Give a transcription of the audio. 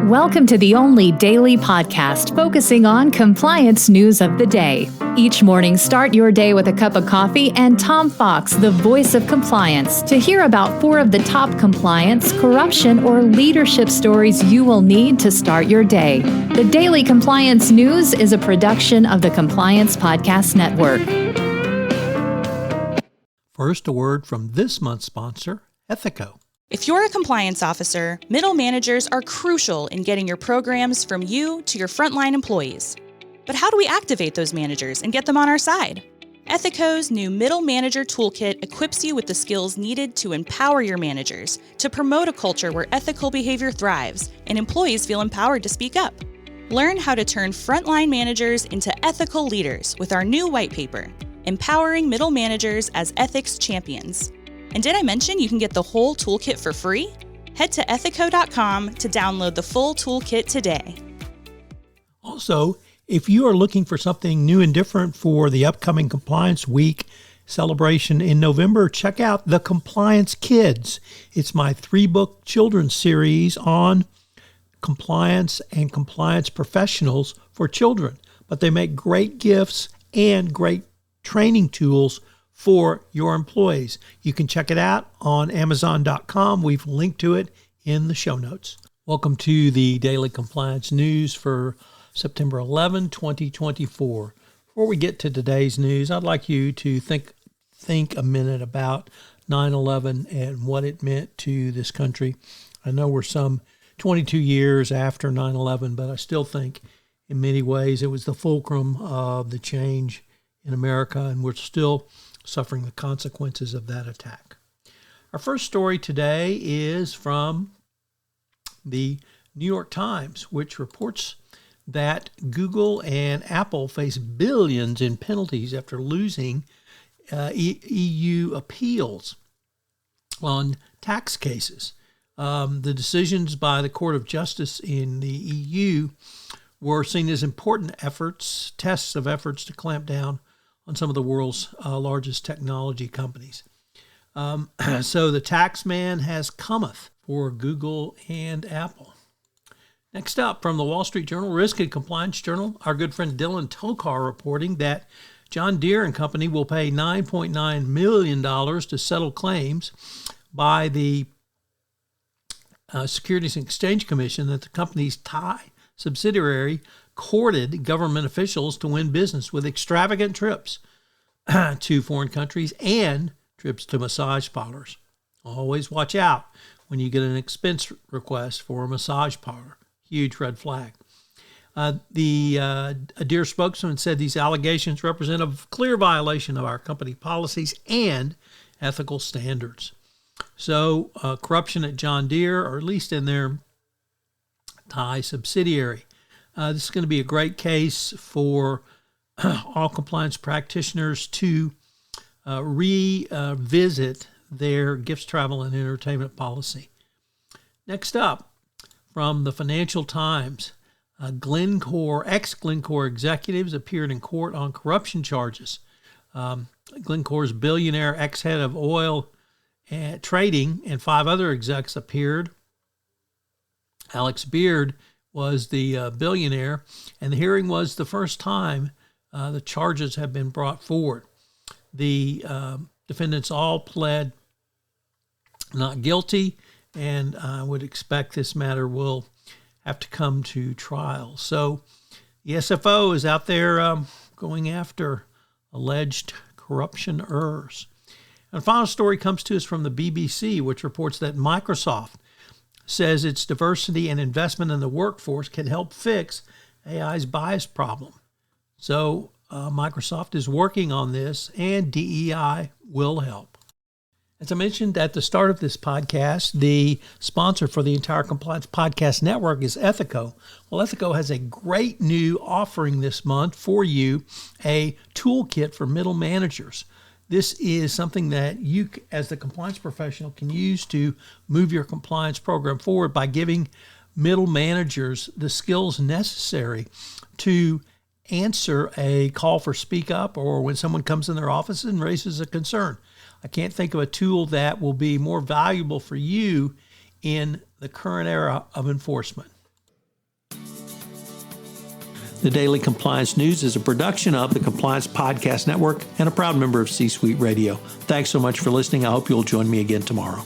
Welcome to the only daily podcast focusing on compliance news of the day. Each morning, start your day with a cup of coffee and Tom Fox, the voice of compliance, to hear about 4 of the top compliance, corruption, or leadership stories you will need to start your day. The Daily Compliance News is a production of the Compliance Podcast Network. First, a word from this month's sponsor, Ethico. If you're a compliance officer, middle managers are crucial in getting your programs from you to your frontline employees. But how do we activate those managers and get them on our side? Ethico's new Middle Manager Toolkit equips you with the skills needed to empower your managers, to promote a culture where ethical behavior thrives and employees feel empowered to speak up. Learn how to turn frontline managers into ethical leaders with our new white paper, Empowering Middle Managers as Ethics Champions. And did I mention you can get the whole toolkit for free? Head to ethico.com to download the full toolkit today. Also, if you are looking for something new and different for the upcoming Compliance Week celebration in November, check out The Compliance Kids. It's my 3-book children's series on compliance and compliance professionals for children. But they make great gifts and great training tools for your employees. You can check it out on Amazon.com. We've linked to it in the show notes. Welcome to the Daily Compliance News for September 11, 2024. Before we get to today's news, I'd like you to think a minute about 9/11 and what it meant to this country. I know we're some 22 years after 9/11, but I still think in many ways it was the fulcrum of the change in America, and we're still suffering the consequences of that attack. Our first story today is from the New York Times, which reports that Google and Apple face billions in penalties after losing EU appeals on tax cases. The decisions by the Court of Justice in the EU were seen as important tests of efforts to clamp down on some of the world's largest technology companies. So the Taxman has cometh for Google and Apple. Next up, from the Wall Street Journal, Risk and Compliance Journal, our good friend Dylan Tokar reporting that John Deere and Company will pay $9.9 million to settle claims by the Securities and Exchange Commission that the company's Thai subsidiary courted government officials to win business with extravagant trips to foreign countries and trips to massage parlors. Always watch out when you get an expense request for a massage parlor. Huge red flag. A Deere spokesman said these allegations represent a clear violation of our company policies and ethical standards. So corruption at John Deere, or at least in their Thai subsidiary. This is going to be a great case for all compliance practitioners to revisit their gifts, travel, and entertainment policy. Next up, from the Financial Times, ex-Glencore executives appeared in court on corruption charges. Glencore's billionaire ex-head of oil trading and 5 other execs appeared. Alex Beard was the billionaire, and the hearing was the first time the charges have been brought forward. The defendants all pled not guilty, and I would expect this matter will have to come to trial. So the SFO is out there going after alleged corruption errors. And the final story comes to us from the BBC, which reports that Microsoft says its diversity and investment in the workforce can help fix AI's bias problem. So Microsoft is working on this, and DEI will help. As I mentioned at the start of this podcast, the sponsor for the entire Compliance Podcast Network is Ethico. Well, Ethico has a great new offering this month for you, a toolkit for middle managers. This is something that you, as the compliance professional, can use to move your compliance program forward by giving middle managers the skills necessary to answer a call for speak up or when someone comes in their office and raises a concern. I can't think of a tool that will be more valuable for you in the current era of enforcement. The Daily Compliance News is a production of the Compliance Podcast Network and a proud member of C-Suite Radio. Thanks so much for listening. I hope you'll join me again tomorrow.